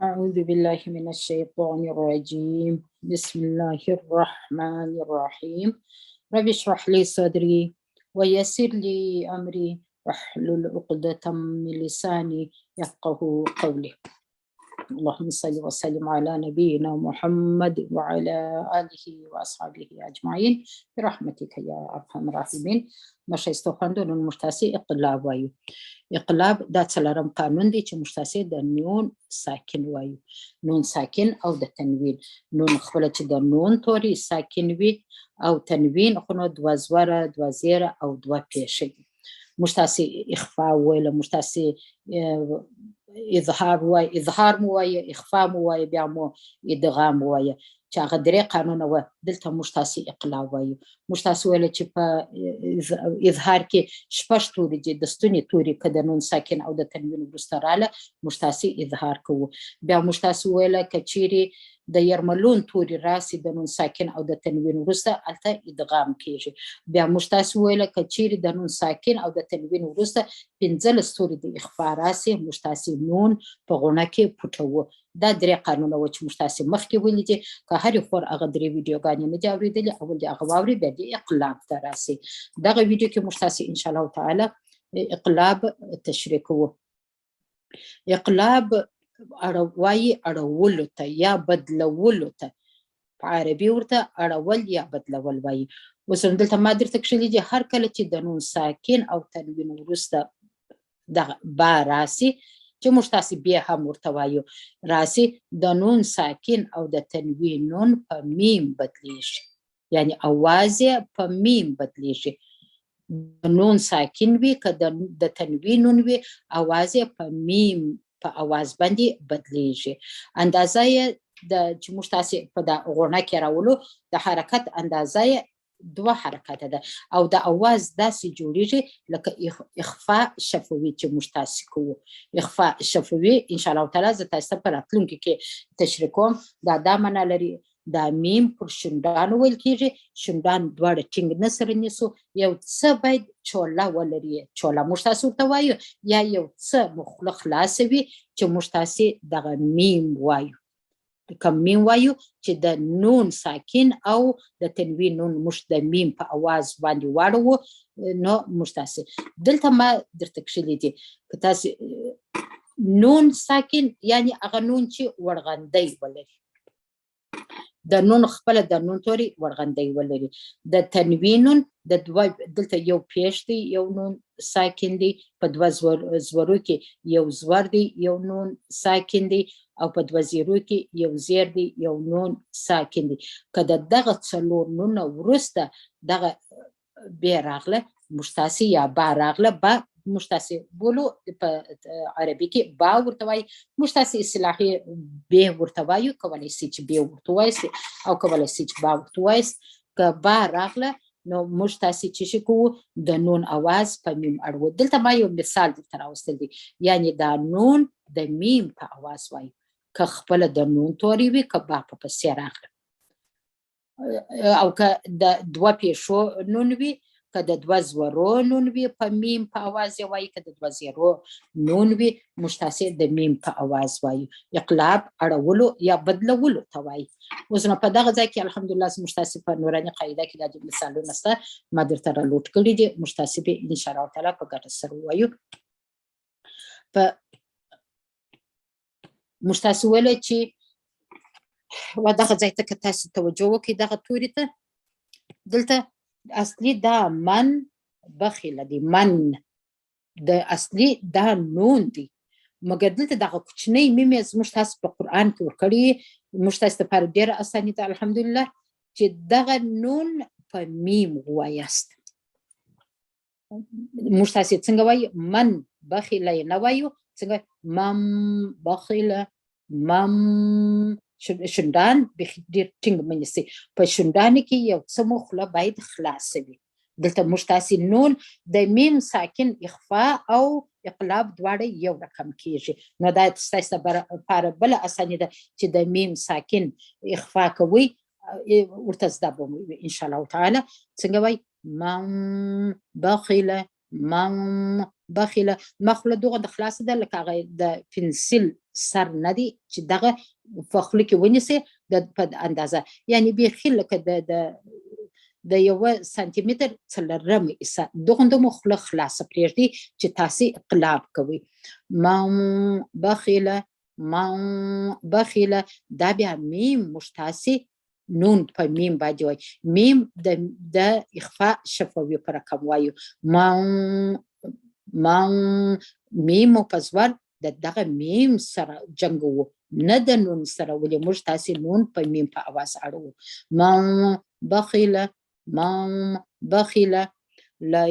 أعوذ بالله من الشيطان الرجيم. بسم الله الرحمن الرحيم. رب اشرح لي صدري ويسر لي أمري واحلل عقدة من لساني يفقه قولي. اللهم صل وسلم على نبينا محمد وعلى آله وأصحابه أجمعين برحمتك يا أرحم الراحمين. مشایستو خواندنو مشتاسي اقلاب وایو. اقلاب دا څلورم قانون دی چې مشتاسي د نون ساکن وایو. نون ساکن او د تنوین. نون خپله چې د نون توري ساکن وي او تنوین خو نو دوه زوره دوه زیره او دوه پیښې دي. مشتاسي اخفاء ویله، مشتاسي اظهار وای، اظهار مو وای، اخفاء مو وای، بیا مو ادغام وای، چې هغه درې قانونه و. دلته مشتاسي اقلاب وایو. مشتاسي ویله چې په اظهار کې شپږ توري دي، د ستوني توري که د نون ساکن او د تنوین وروسته راله مشتاسي اظهار کوو. بیا مشتاسي ویله که چیرې د یرملون توري راسي د نون ساکن او د تنوین وروسته هلته ادغام کیږي. بیا مشتاسي ویله که چیرې د نون ساکن او د تنوین وروسته 15 توري د اخفاء راسي مشتاسي نون په غونه کې پټوو. دا درې قانونه و چې مشتاسي مخکې ولیدي. که هرې خور هغه درې ویډیوګانې نه دي اورېدلې، اول د هغه واوري بیا د اقلاب ته راسي. دغه ویډیو کې مشتاسي انشاءالله تعالی اقلاب تشریح کوو. اقلاب وایي اړولو ته یا بدلولو ته، په عربي ورته اړول یا بدلول وایي. اوس دلته ما درته کښلي دي هر کله چې د نون ساکن او تنوین وروسته دغه با راسي چې مشتاسي بیا هم ورته وایو راسي، د نون ساکن او د تنوین نون په میم بدلیږي، یعنی اواز یې په میم بدلیږي. د نون ساکن وي که د تنوین نون وي اواز یې په میم په اواز باندې بدلیږي. اندازه یې چې مشتاسي په د غونه کې راولو د حرکت اندازه یې 2 حرکته ده او د اواز داسې جوړیږي لکه اخفاء شفوي چې مشتاسي کوو. اخفاء شفوي انشاءالله تعالی زه تاسو ته په راتلونکي کې تشریح کوم. دا معنا لري دا میم پر شونډانو ویل کیږي. شونډان دواړه ټینګ نه سره نیسو، یو څه باید چوله ولري، چوله مشتاسي ورته وایو، یا یو څه مو خوله خلاصه وي چې مشتاسي دغه میم وایو. کوم میم وایو چې د نون ساکن او د تنوین نون موږ د میم په اواز باندې واړو نو مشتاسي. دلته ما درته کښلي دي که تاسې نون ساکن یعنی هغه نون چې ورغندی ولري، د نون خپله د نون توري ورغندی ولري. د تنوین نون د دوه دلته یو پیش دی، یو نون ساکن دی، په 2 زورو کې یو زور دی، یو نون ساکن دی، او په 2 زیرو کې یو زیر دی، یو نون ساکن دی. که د دغه 4 نونه وروسته دغه بیا راغله مشتاسي یا با راغله، با مشتاسي بولو په عربي کې با ورته وایي. مشتاسي اصطلاحي بې ورته وایو، کولی سي چې بې ورته وایاست او کولی سي چې با ورته وایاست. که با راغله نو موږ تاسې چې شي کوو د نون اواز په میم اړوو. دلته ما یو مثال درته راوستل دی، یعنی دا نون د میم په اواز وایو. که خپله د نون توري وي که با په پسې راغله، او که د 2 پیښو نون وي، که د 2 زورو نون وي په میم په اواز یې وایي، که د 2 زیرو نون وي موږ تاسې د میم په اواز وایو. اقلاب اړولو یا بدلولو ته وایي. اوس نو په دغه ځای کې الحمدلله موږ تاسې په نوراني قاعده کې دا د مثالونه شته، ما درته رالوډ کړي دي. موږ تاسې به انشاءالله تعالی په ګډه سره ووایو. په موږ تاسې ویلی چې دغه ځای ته که تاسې توجه وکړئ دغه توري ته، دلته اصلي دا من بخیله دی، من د اصلي دا نون دی، مګر دلته دغه کوچنی میم یې زموږ تاسې په قرآن کې ورکړي. موږ تاسې لپاره ډېره اساني ده الحمدلله چې دغه نون په میم ووایاست. موږ تاسې څنګه وایو؟ من بخیله یې نه وایو، څنګه مم بخیله مم. شونډان ډېر ټینګ مه نیسئ، په شونډانو کې یو څه مو خوله باید خلاصه وي. دلته موږ تاسې نون د میم ساکن اخفاء او اقلاب دواړه یو رقم کیږي. نو دا ستاسو لپاره بله اساني ده چې د میم ساکن اخفاء کوئ ورته زده به مو انشاءالله تعالی. څنګه وایي؟ مم بخیله من بخیله ما خوله دغه د خلاصه ده لکه هغه د پنسل سر نه دی چې دغه په خوله کې ونیسي په اندازه یعنی بیخي لکه د 1 سانتي متر څلورم حصه دغه مو خوله خلاصه پرېږدي چې تاسې اقلاب کوئ. من بخیله دا بیا میم موږ تاسې نون په میم باندې وایي. میم د اخفاء شفوي په رقم وایو. من میم په زور د دغه میم سره جنګوو نه د نون سره ولې موږ تاسې نون په میم په اواز اړوو. من بخیله لا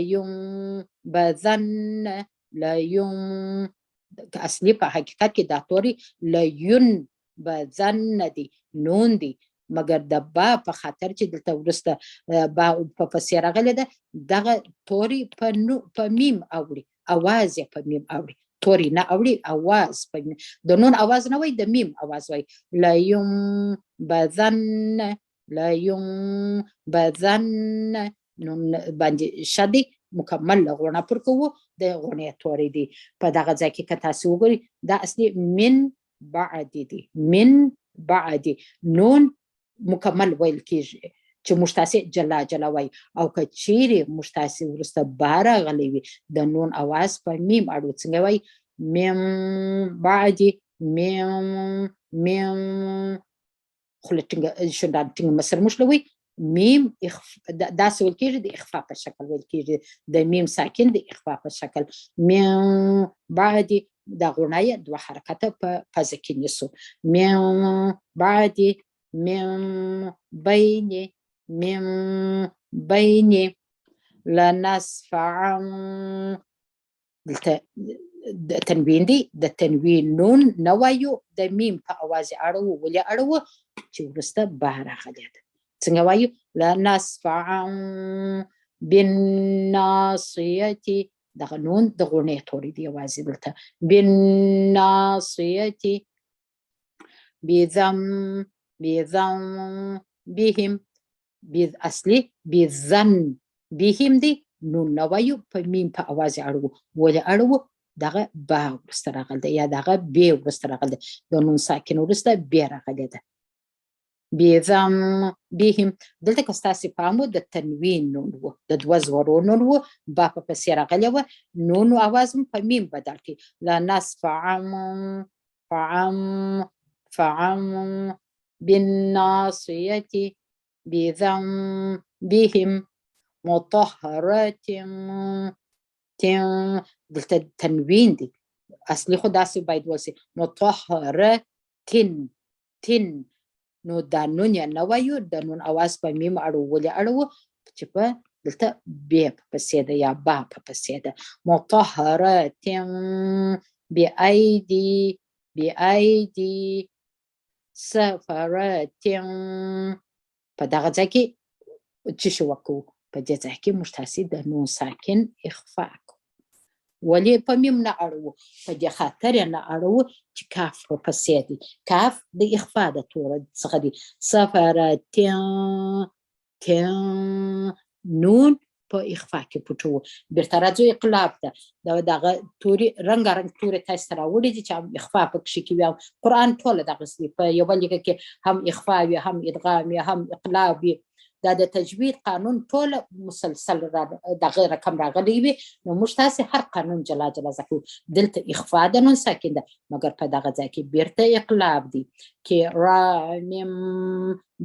اصلي په حقیقت کې دا توري لینبذن دي نون دي مګر د با په خاطر چې دلته وروسته با په پسې راغلی ده دغه توري په میم اوړي اواز یې په میم اوړي توري نه اوړي اواز په میم د نون اواز نه وایي د میم اواز وایي. لینبذن نون باندې شدي مکمل غوڼه پر کوو د غوڼې توري دي په دغه ځای کې که تاسې وګورئ دا اصلي من بعد دي من بعد نون مکمل ویل کېږي چې موږ تاسې جلا جلا وایي او که چیرې موږ تاسې وروسته با راغلی وي د نون اواز په میم اړو څنګه وایي من بعد میم خوله ټینګه شونډان ټینګ مسر موږ وایي میم داسې ویل کېږي د اخفاء په شکل ویل کېږي د میم ساکن د اخفاء په شکل. من بعد دا غوڼه دوه حرکته په پزه کې نیسو. من بعد من بین لنسفعا دلته تنوین دی د تنوین نون نه وایو د میم په اواز اړوو ولې اړوو چې وروسته با راغلی ده څنګه وایو لنسفعا بالناصیة دغه نون د غوڼې توري دی یوازې دلته بالناصیة بهم اصلي بظن بهم دی نون نه وایو په میم په اواز اړوو ولې اړوو دغه با وروسته راغلی ده یا دغه بې وروسته راغلی ده د نون ساکن وروسته بې راغلی ده. بهم دلته که ستاسې پام و د تنوین نون و د دوه زورو نون و با په پسې راغلی و نون اواز په میم بدل کړي لنسفعا فعم بالناصية بهم مطهرة دلته تنوین دی اصلي خو داسې باید وسي مطهرة تن نو دا نون یا نه وایو د نون اواز په میم اړو ولې اړو چې په دلته بې په پسې ده یا با په پسې ده. مطهرة بأيدي سفرة په دغه ځای کې چې شو وکړو په دې ځای کې موږ تاسې د نون ساکن اخفاء کوو ولې په میم نه اړوو په دې خاطر یې نه اړوو چې کاف په پسې دی کاف د اخفاء د توره څخه دی سفرة نون په اخفاء کې پټوو بیرته راځو اقلاب ته دغه توري رنګارنګ توري تاسې ته راوړي دي چې هم اخفاء پکښې کې وي او قرآن ټوله دغسې دی په یوه لیکه کې هم اخفاء وي هم ادغام وي هم اقلاب وي دا د تجوید قانون ټوله مسلسل دغه رقم راغلی وي نو موږ تاسې هر قانون جلا جلا زده کوو دلته اخفاء د نون ساکن ده مګر په دغه ځای کې بیرته اقلاب دی کرام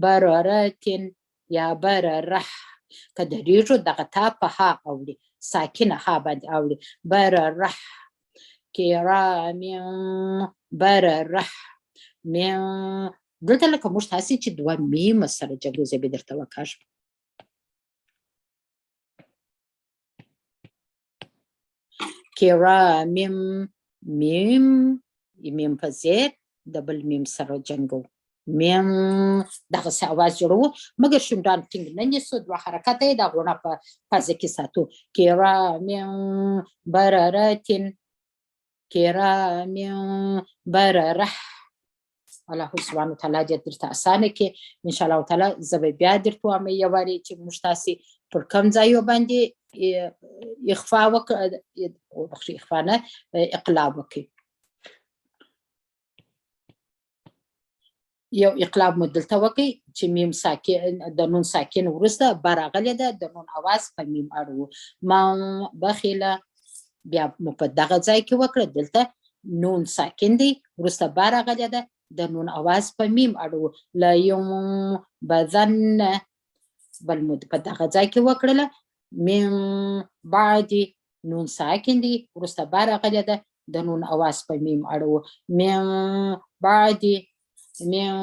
بررة یا بررح که د ریږو دغه تا په ها اوړي ساکنه ها باندې اوړي بررح کرام بررح دلته لکه موږ تاسې چې دوه میم سره جګو زه به درته وکاږم کرام میم په زیر د بل میم سره جنګو میم دغسې اواز جوړوو مګر شونډان ټینګ نه نیسو دوه حرکته یې دا غوڼه په پزه کې ساتو کرام بررة الله سبحانه وتعالی دې درته اسانه کړي ان شاء الله تعالی زه به بیا درته وایم یو وارې چې موږ تاسې پر کوم ځای باندې اخفا اخفا نه اقلاب وکړي. یو اقلاب مو دلته وکړي چې میم ساکن د نون ساکن وروسته با راغلی ده، د نون اواز په میم اړو. ما بخیله بیا مو په دغه ځای کې وکړه، دلته نون ساکن دی وروسته با راغلی ده، د نون اواز په میم اړو. لا یم بذن بل مو په دغه ځای کې وکړله، من بعد نون ساکن دی وروسته با راغلی ده، د نون اواز په میم اړو. من بعد من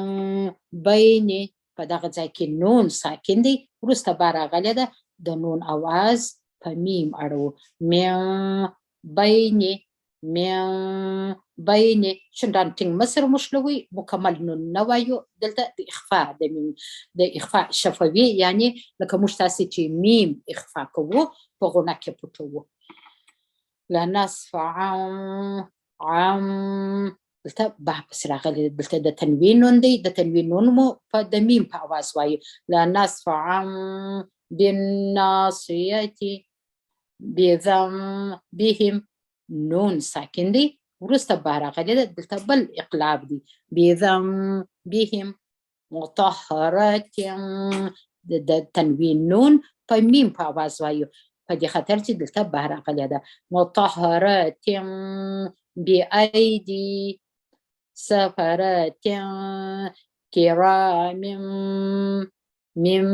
بین په دغه ځای کې نون ساکن دی وروسته با راغلی ده، د نون اواز په میم اړو. من بین چندان ټینګ مصر مشلوي مکمل نون نه وایو، دلته د اخفا د اخفا شفوي، یعنی لکه موږ تاسې چې میم اخفا کوو په غونه کې پټوو. لنصف عام دلته با پسې راغلی، دلته د تنوین نون دی، د تنوین نون مو په د میم په اواز وایو. لنصف بالناصیة بهم نون ساکن دی وروسته با راغلی ده، دلته بل اقلاب دی. بهم مطهرات د تنوین نون په میم په اواز وایو، په دې خاطر چې دلته با راغلی ده. مطهرات بأیدی سفرات کرام مم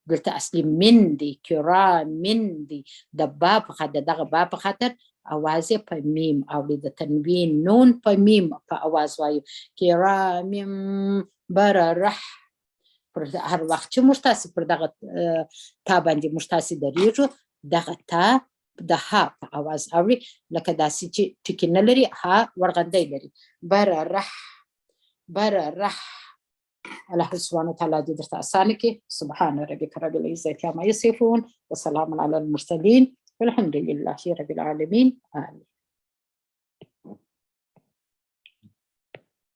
دلته اصلي من دی، کرام من دی، د با په خاطر دغه با په خاطر اواز په میم او د تنوین نون په میم په اواز وایو. کرام بررح پر هر وخت چې موږ تاسې پر دغه تا باندې موږ تاسې درېږو، دغه تا د ها په اواز اوري، لکه داسې چې ټکي نه لري، ها ورغندی لري. بررح الله سبحانه وتعالى دې درته اسانه کړي. سبحان ربك رب العزة عما يصفون وسلام على المرسلين والحمد لله رب العالمين. آمين.